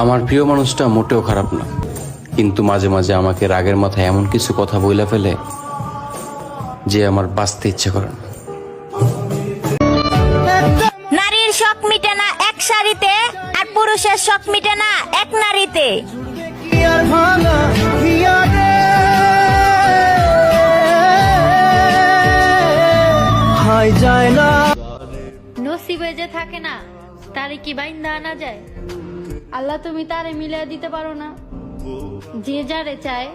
আমার প্রিয় মানুষটা মোটেও খারাপ না, কিন্তু মাঝে মাঝে আমাকে রাগের মাথায় এমন কিছু কথা বইলা ফেলে যে আমার বাঁচতে ইচ্ছে করে না। নারীর শখ মিটে না এক শাড়িতে, আর পুরুষের শখ মিটে না এক নারীতে। নসিবে যে থাকে না তারে কি বাইন্দা আনা যায়? আল্লাহ তুমি তারে মিলিয়ে দিতে পারো না? যে যারে চায়।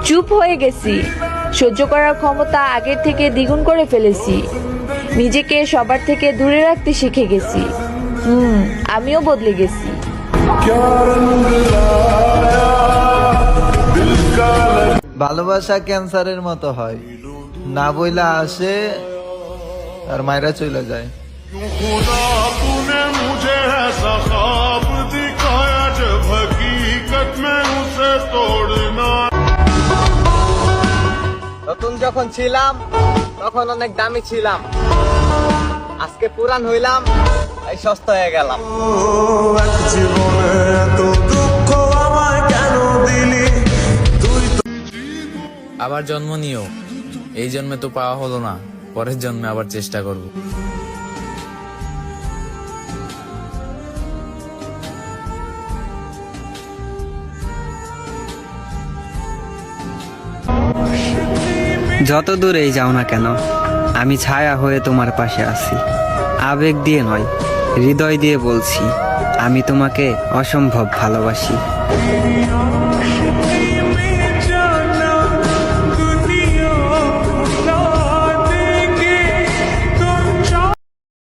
চুপ হয়ে গেছি, সহ্য করার ক্ষমতা আগের থেকে দ্বিগুণ করে ফেলেছি। নিজেকে সবার থেকে দূরে রাখতে শিখে গেছি। আমিও বদলে গেছি। ভালোবাসা ক্যান্সারের মতো হয়, না বইলা আসে আর মায়েরা চলে যায়। নতুন যখন ছিলাম তখন অনেক দামি ছিলাম, আজকে পুরান হইলাম এই সস্তা হয়ে গেলাম। আবার জন্ম নিও, এই জন্মে তো পাওয়া হলো না, পরের জন্মে আবার চেষ্টা করব। যত দূরেই যাও না কেন, আমি ছায়া হয়ে তোমার পাশে আছি। আবেগ দিয়ে নয়, হৃদয় দিয়ে বলছি, আমি তোমাকে অসম্ভব ভালোবাসি।